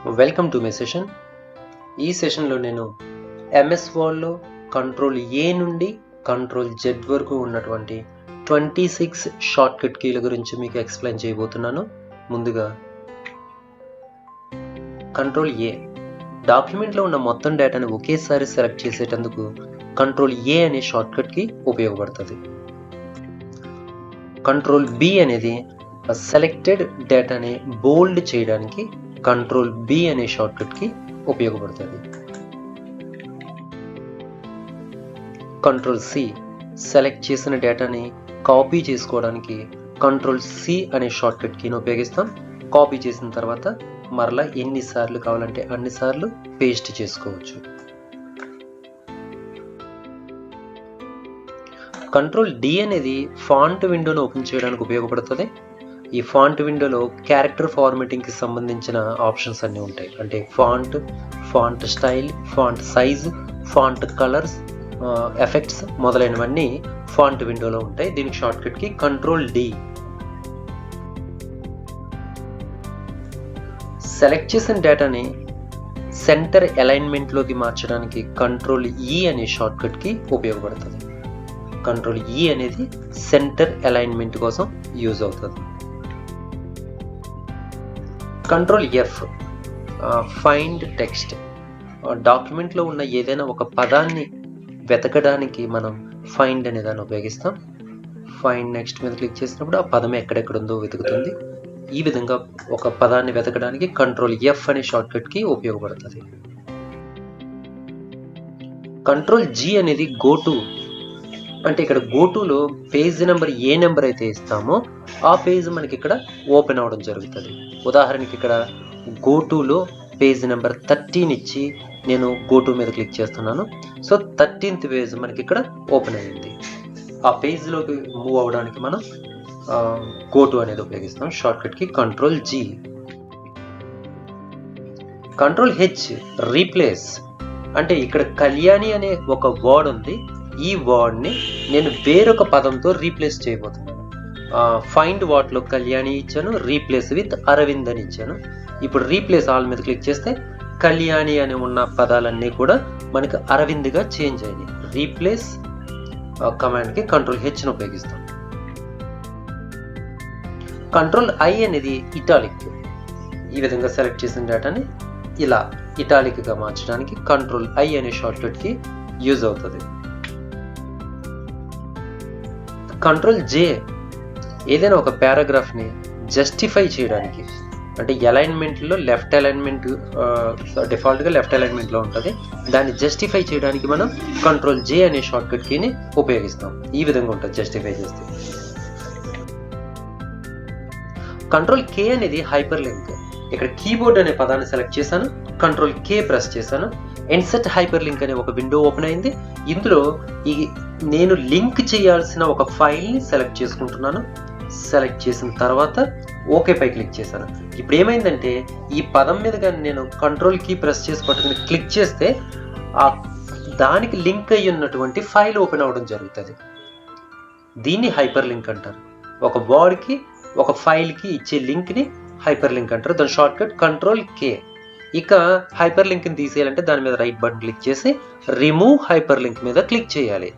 Welcome to my session. ఈ సెషన్లో నేను ఎంఎస్ వర్డ్లో కంట్రోల్ ఏ నుండి కంట్రోల్ జెడ్ వరకు ఉన్నటువంటి 26 షార్ట్కట్ కీల గురించి మీకు ఎక్స్ప్లెయిన్ చేయబోతున్నాను. ముందుగా కంట్రోల్ ఏ డాక్యుమెంట్లో ఉన్న మొత్తం డేటాను ఒకేసారి సెలెక్ట్ చేసేటందుకు కంట్రోల్ ఏ అనే షార్ట్కట్ కీ ఉపయోగపడుతుంది. కంట్రోల్ బి అనేది సెలెక్టెడ్ డేటాని బోల్డ్ చేయడానికి కంట్రోల్ బి అనే షార్ట్కట్ కి ఉపయోగపడుతుంది. కంట్రోల్ సి సెలెక్ట్ చేసిన డేటాని కాపీ చేసుకోవడానికి కంట్రోల్ సి అనే షార్ట్కట్ కీని ఉపయోగిస్తాం. కాపీ చేసిన తర్వాత మరలా ఎన్నిసార్లు కావాలంటే అన్నిసార్లు పేస్ట్ చేసుకోవచ్చు. కంట్రోల్ డి అనేది ఫాంట్ విండోను ఓపెన్ చేయడానికి ఉపయోగపడుతుంది. ఈ ఫాంట్ విండోలో క్యారెక్టర్ ఫార్మాటింగ్కి సంబంధించిన ఆప్షన్స్ అన్నీ ఉంటాయి. అంటే font style, font size, font colours, effects మొదలైనవన్నీ ఫాంట్ విండోలో ఉంటాయి. దీనికి షార్ట్కట్ కి కంట్రోల్ డి. సెలెక్ట్ చేసిన డేటాని సెంటర్ అలైన్మెంట్లోకి మార్చడానికి కంట్రోల్ ఈ అనే షార్ట్కట్ కి ఉపయోగపడుతుంది. కంట్రోల్ ఈ అనేది సెంటర్ అలైన్మెంట్ కోసం యూజ్ అవుతుంది. Control F find text. డాక్యుమెంట్లో ఉన్న ఏదైనా ఒక పదాన్ని వెతకడానికి మనం ఫైండ్ అనే దాన్ని ఉపయోగిస్తాం. ఫైండ్ నెక్స్ట్ మీద క్లిక్ చేసినప్పుడు ఆ పదం ఎక్కడెక్కడ ఉందో వెతుకుతుంది. ఈ విధంగా ఒక పదాన్ని వెతకడానికి కంట్రోల్ ఎఫ్ అనే షార్ట్కట్ కి ఉపయోగపడుతుంది. కంట్రోల్ జి అనేది గో టు. అంటే ఇక్కడ గో టులో పేజ్ నెంబర్ ఏ నెంబర్ అయితే ఇస్తామో ఆ పేజ్ మనకి ఇక్కడ ఓపెన్ అవ్వడం జరుగుతుంది. ఉదాహరణకి ఇక్కడ గో టులో పేజ్ నెంబర్ 13 ఇచ్చి నేను గో టు మీద క్లిక్ చేస్తున్నాను. సో 13th పేజ్ మనకి ఇక్కడ ఓపెన్ అయ్యింది. ఆ పేజ్లోకి మూవ్ అవ్వడానికి మనం గో టు అనేది ఉపయోగిస్తాం. షార్ట్కట్ కి control G. Control H replace. అంటే ఇక్కడ కళ్యాణి అనే ఒక వర్డ్ ఉంది. ఈ వర్డ్ని నేను వేరొక పదంతో రీప్లేస్ చేయబోతున్నాను. ఫైండ్ వాట్లో కళ్యాణి ఇచ్చాను, రీప్లేస్ విత్ అరవింద్ అని ఇచ్చాను. ఇప్పుడు రీప్లేస్ ఆల్ మీద క్లిక్ చేస్తే కళ్యాణి అని ఉన్న పదాలన్నీ కూడా మనకు అరవింద్గా చేంజ్ అయినాయి. రీప్లేస్ కమాండ్కి కంట్రోల్ హెచ్ను ఉపయోగిస్తాం. కంట్రోల్ ఐ అనేది ఇటాలిక్. ఈ విధంగా సెలెక్ట్ చేసిన డేటాని ఇలా ఇటాలిక్గా మార్చడానికి కంట్రోల్ ఐ అనే షార్ట్కట్కి యూజ్ అవుతుంది. కంట్రోల్ జే ఏదైనా ఒక పారాగ్రాఫ్ని జస్టిఫై చేయడానికి, అంటే అలైన్మెంట్లో లెఫ్ట్ అలైన్మెంట్ డిఫాల్ట్గా లెఫ్ట్ అలైన్మెంట్లో ఉంటుంది. దాన్ని జస్టిఫై చేయడానికి మనం కంట్రోల్ జే అనే షార్ట్కట్ కీని ఉపయోగిస్తాం. ఈ విధంగా ఉంటుంది జస్టిఫై చేస్తే. కంట్రోల్ కే అనేది హైపర్ లింక్. ఇక్కడ కీబోర్డ్ అనే పదాన్ని సెలెక్ట్ చేశాను, కంట్రోల్ కే ప్రెస్ చేశాను. ఇన్సర్ట్ హైపర్ లింక్ అనే ఒక విండో ఓపెన్ అయింది. ఇందులో నేను లింక్ చేయాల్సిన ఒక ఫైల్ని సెలెక్ట్ చేసుకుంటున్నాను. సెలెక్ట్ చేసిన తర్వాత ఓకే పై క్లిక్ చేశాను. ఇప్పుడు ఏమైందంటే ఈ పదం మీద కానీ నేను కంట్రోల్ కీ ప్రెస్ చేసి పట్టుకుని క్లిక్ చేస్తే దానికి లింక్ అయ్యి ఉన్నటువంటి ఫైల్ ఓపెన్ అవ్వడం జరుగుతుంది. దీన్ని హైపర్ లింక్ అంటారు. ఒక వర్డ్కి ఒక ఫైల్కి ఇచ్చే లింక్ని హైపర్ లింక్ అంటారు. దాని షార్ట్కట్ కంట్రోల్ కే. ఇక హైపర్ లింక్ని తీసేయాలంటే దాని మీద రైట్ బటన్ క్లిక్ చేసి రిమూవ్ హైపర్ లింక్ మీద క్లిక్ చేయాలి.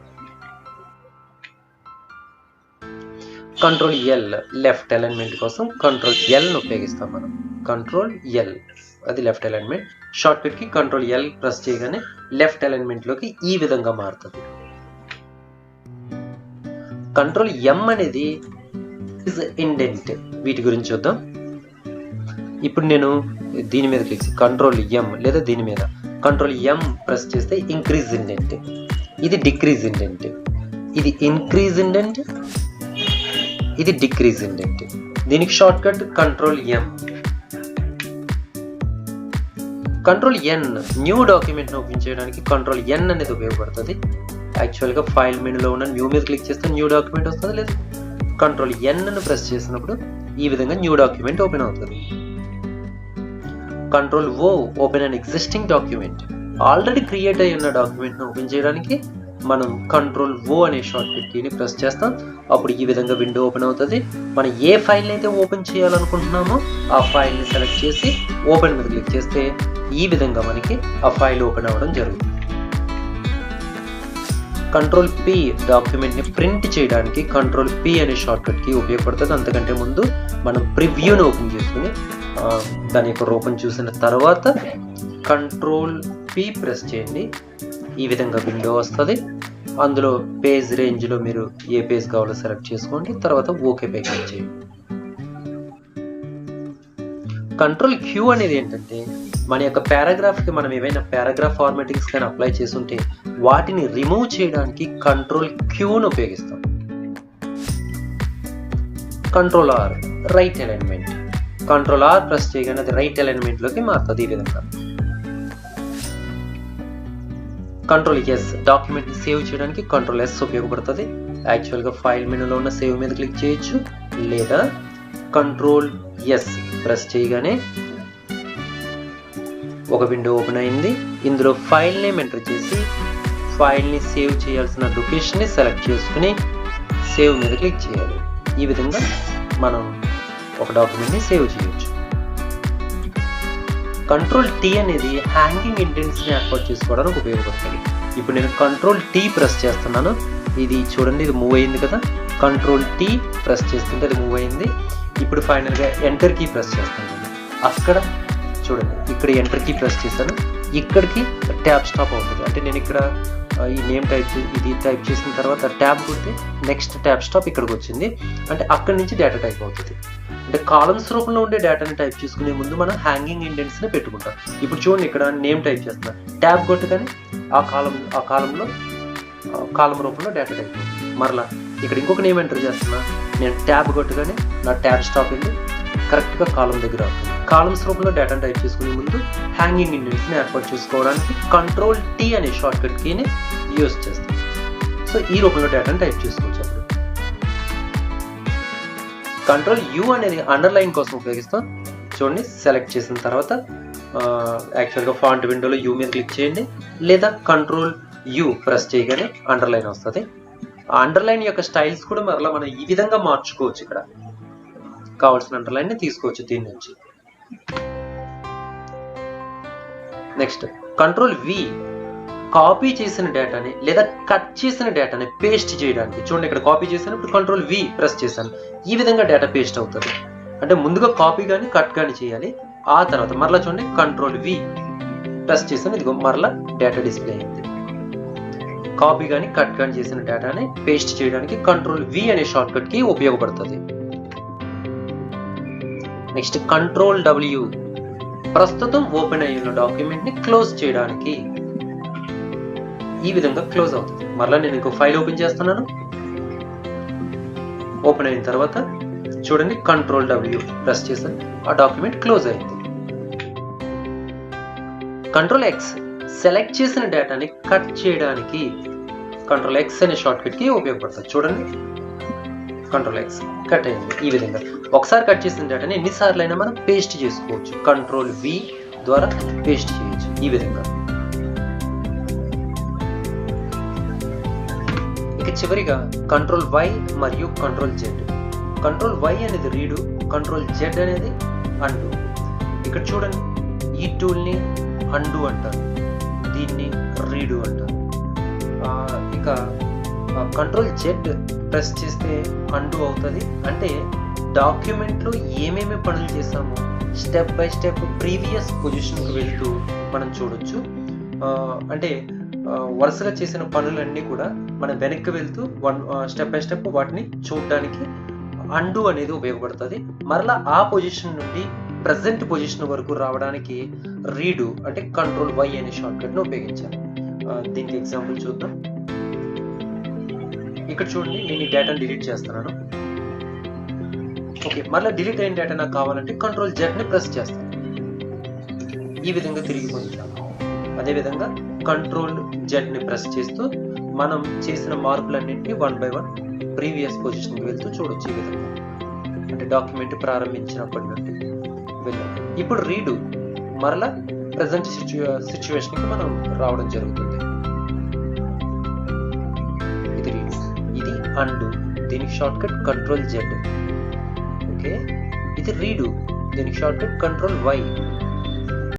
కంట్రోల్ ఎల్ లెఫ్ట్ అలైన్మెంట్ కోసం కంట్రోల్ ఎల్ని ఉపయోగిస్తాం మనం. కంట్రోల్ ఎల్ అది లెఫ్ట్ అలైన్మెంట్. షార్ట్కట్ కి కంట్రోల్ ఎల్ ప్రెస్ చేయగానే లెఫ్ట్ అలైన్మెంట్లోకి ఈ విధంగా మారుతుంది. కంట్రోల్ ఎం అనేది ఇండెంట్. వీటి గురించి చూద్దాం. ఇప్పుడు నేను దీని మీద క్లిక్ కంట్రోల్ ఎం లేదా దీని మీద కంట్రోల్ ఎం ప్రెస్ చేస్తే ఇంక్రీజ్ ఇండెంట్, ఇది డిక్రీజ్ ఇండెంట్, ఇది ఇన్క్రీజ్ ఇండెంట్, ఇది డిక్రీజ్ ఇండెంట్. దీనికి షార్ట్ కట్ కంట్రోల్ ఎం. కంట్రోల్ ఎన్ న్యూ డాక్యుమెంట్ని ఓపెన్ చేయడానికి కంట్రోల్ ఎన్ అనేది ఉపయోగపడుతుంది. యాక్చువల్గా ఫైల్ మెనూలో ఉన్న న్యూ మీద క్లిక్ చేస్తే న్యూ డాక్యుమెంట్ వస్తుంది. లేదు కంట్రోల్ ఎన్ ను ప్రెస్ చేసినప్పుడు ఈ విధంగా న్యూ డాక్యుమెంట్ ఓపెన్ అవుతుంది. Control O open an existing document. Already create అయి ఉన్న డాక్యుమెంట్ను ఓపెన్ చేయడానికి మనం కంట్రోల్ O అనే షార్ట్ కట్ కీని ప్రెస్ చేస్తాం. అప్పుడు ఈ విధంగా విండో ఓపెన్ అవుతుంది. మనం ఏ ఫైల్ని అయితే ఓపెన్ చేయాలనుకుంటున్నామో ఆ ఫైల్ని సెలెక్ట్ చేసి ఓపెన్ మీద క్లిక్ చేస్తే ఈ విధంగా మనకి ఆ ఫైల్ ఓపెన్ అవ్వడం జరుగుతుంది. కంట్రోల్ P డాక్యుమెంట్ని ప్రింట్ చేయడానికి కంట్రోల్ P అనే షార్ట్ కట్ కీ ఉపయోగపడుతుంది. అంతకంటే ముందు మనం ప్రివ్యూని ఓపెన్ చేసుకుని దాని యొక్క రూపం చూసిన తర్వాత కంట్రోల్ P ప్రెస్ చేయండి. ఈ విధంగా విండో వస్తుంది. అందులో పేజ్ రేంజ్లో మీరు ఏ పేజ్ కావాలో సెలెక్ట్ చేసుకోండి. తర్వాత ఓకే పై క్లిక్ చేయండి. కంట్రోల్ Q అనేది ఏంటంటే మన యొక్క పారాగ్రాఫ్కి మనం ఏవైనా పారాగ్రాఫ్ ఫార్మాటింగ్స్ కానీ అప్లై చేసుంటే వాటిని రిమూవ్ చేయడానికి కంట్రోల్ Qను ఉపయోగిస్తాం. Control R right alignment. Control R press చేయగానే అది రైట్ అలైన్మెంట్లోకి మారుతుంది. ఈ విధంగా కంట్రోల్ S డాక్యుమెంట్ని సేవ్ చేయడానికి కంట్రోల్ S ఉపయోగపడుతుంది. యాక్చువల్గా ఫైల్ మెనూలో ఉన్న సేవ్ మీద క్లిక్ చేయొచ్చు, లేదా కంట్రోల్ S ప్రెస్ చేయగానే ఒక విండో ఓపెన్ అయింది. ఇందులో ఫైల్ నేమ్ ఎంటర్ చేసి ఫైల్ని సేవ్ చేయాల్సిన లొకేషన్ని సెలెక్ట్ చేసుకుని సేవ్ మీద క్లిక్ చేయాలి. ఈ విధంగా మనం ఒక డాక్యుమెంట్ని సేవ్ చేయొచ్చు. కంట్రోల్ T అనేది హ్యాంగింగ్ ఇండెంట్స్ని ఏర్పాటు చేసుకోవడానికి ఉపయోగపడుతుంది. ఇప్పుడు నేను కంట్రోల్ T ప్రెస్ చేస్తున్నాను. ఇది చూడండి, ఇది మూవ్ అయింది కదా. కంట్రోల్ T ప్రెస్ చేస్తుంటే అది మూవ్ అయింది. ఇప్పుడు ఫైనల్గా ఎంటర్ కీ ప్రెస్ చేస్తున్నాను. అక్కడ చూడండి, ఇక్కడ ఎంటర్ కీ ప్రెస్ చేశాను. ఇక్కడికి ట్యాబ్ స్టాప్ అవుతుంది. అంటే నేను ఇక్కడ ఈ నేమ్ ఇది టైప్ చేసిన తర్వాత ట్యాబ్ కొడితే నెక్స్ట్ ట్యాబ్ స్టాప్ ఇక్కడికి వచ్చింది. అంటే అక్కడి నుంచి డేటా టైప్ అవుతుంది. అంటే కాలమ్స్ రూపంలో ఉండే డేటాని టైప్ చేసుకునే ముందు మనం హ్యాంగింగ్ ఇండెంట్స్ని పెట్టుకుంటాం. ఇప్పుడు చూడండి, ఇక్కడ నేమ్ టైప్ చేస్తున్నాను. ట్యాబ్ కొట్టగానే ఆ కాలంలో కాలం రూపంలో డేటా టైప్ అవుతుంది. మరలా ఇక్కడ ఇంకొక నేమ్ ఎంటర్ చేస్తున్నా. నేను ట్యాబ్ కొట్టగానే నా ట్యాబ్ స్టాప్ వెళ్ళి కరెక్ట్గా కాలం దగ్గర అవుతుంది. కాలమ్స్ రూపంలో డేటాను టైప్ చేసుకునే ముందు హ్యాంగింగ్ ఇండెంట్స్ని ఏర్పాటు చేసుకోవడానికి కంట్రోల్ T అనే షార్ట్ కట్ కీని యూజ్ చేస్తాం. సో ఈ రూపంలో డేటాను టైప్ చేసుకోవచ్చు. అప్పుడు కంట్రోల్ U అనేది అండర్లైన్ కోసం ఉపయోగిస్తాం. చూడండి, సెలెక్ట్ చేసిన తర్వాత యాక్చువల్గా ఫాంట్ విండోలో U మీద క్లిక్ చేయండి, లేదా కంట్రోల్ U ప్రెస్ చేయగానే అండర్లైన్ వస్తుంది. ఆ అండర్లైన్ యొక్క స్టైల్స్ కూడా మరలా మనం ఈ విధంగా మార్చుకోవచ్చు. ఇక్కడ కావాల్సిన అండర్లైన్ని తీసుకోవచ్చు దీని నుంచి. నెక్స్ట్ కంట్రోల్ V కాపీ చేసిన డేటాని లేదా కట్ చేసిన డేటాని పేస్ట్ చేయడానికి. చూడండి, ఇక్కడ కాపీ చేశాను, ఇప్పుడు కంట్రోల్ V ప్రెస్ చేశాను. ఈ విధంగా డేటా పేస్ట్ అవుతుంది. అంటే ముందుగా కాపీ కానీ కట్ కానీ చేయాలి. ఆ తర్వాత మరలా చూడండి, కంట్రోల్ V ప్రెస్ చేశాను. ఇదిగో మరలా డేటా డిస్ప్లే అయింది. కాపీ కానీ కట్ కానీ చేసిన డేటాని పేస్ట్ చేయడానికి కంట్రోల్ V అనే షార్ట్ కట్ కి ఉపయోగపడుతుంది. నెక్స్ట్ కంట్రోల్ W ప్రస్తుతం ఓపెన్ అయి ఉన్న డాక్యుమెంట్ ని క్లోజ్ చేయడానికి. ఈ విధంగా క్లోజ్ అవుతుంది. మరలా నేను ఇంకో ఫైల్ ఓపెన్ చేస్తున్నాను. ఓపెన్ అయిన తర్వాత చూడండి, కంట్రోల్ W ప్రెస్ చేశాను. ఆ డాక్యుమెంట్ క్లోజ్ అయింది. కంట్రోల్ X సెలెక్ట్ చేసిన డేటాని కట్ చేయడానికి కంట్రోల్ X అనే షార్ట్ కట్ కి ఉపయోగపడుతుంది. చూడండి, కంట్రోల్ X కట్ అయింది. ఈ విధంగా ఒకసారి కట్ చేసిన డేటాని ఎన్నిసార్లు అయినా మనం పేస్ట్ చేసుకోవచ్చు. కంట్రోల్ V ద్వారా పేస్ట్ చేయొచ్చు. ఈ విధంగా ఇక చివరిగా కంట్రోల్ Y మరియు కంట్రోల్ Z. కంట్రోల్ Y అనేది రీడు, కంట్రోల్ Z అనేది అండు. ఇక్కడ చూడండి, ఈ టూల్ని అండు అంటారు, దీన్ని రీడు అంటారు. ఇక కంట్రోల్ Z ప్రెస్ చేస్తే అండు అవుతుంది. అంటే డాక్యుమెంట్లో ఏమేమి పనులు చేసామో స్టెప్ బై స్టెప్ ప్రీవియస్ పొజిషన్కి వెళ్తూ మనం చూడొచ్చు. అంటే వరుసగా చేసిన పనులన్నీ కూడా మనం వెనక్కి వెళ్తూ స్టెప్ బై స్టెప్ వాటిని చూడడానికి అండు అనేది ఉపయోగపడుతుంది. మరలా ఆ పొజిషన్ నుండి ప్రజెంట్ పొజిషన్ వరకు రావడానికి రీడు అంటే కంట్రోల్ Y అనే షార్ట్ కట్ను ఉపయోగించాలి. దీనికి ఎగ్జాంపుల్ చూద్దాం. ఇక్కడ చూడండి, నేను ఈ డేటాను డిలీట్ చేస్తున్నాను. ఓకే, మరలా డిలీట్ అయిన డేటా నాకు కావాలంటే కంట్రోల్ Z ని ప్రెస్ చేస్తాను. ఈ విధంగా తిరిగి పొందుతాను. అదేవిధంగా కంట్రోల్ Z ని ప్రెస్ చేస్తూ మనం చేసిన మార్పులన్నింటినీ 1 by 1 ప్రీవియస్ పొజిషన్కి వెళ్తూ చూడొచ్చు. ఈ విధంగా అంటే డాక్యుమెంట్ ప్రారంభించినప్పటి నుండి వెళ్ళాం. ఇప్పుడు రీడు మరలా ప్రజెంట్ సిచ్యువేషన్కి మనం రావడం జరుగుతుంది. అన్డు, దీనికి short cut control Z. Okay, ఇది రీడు, దీనికి షార్ట్ కట్ కంట్రోల్ వై.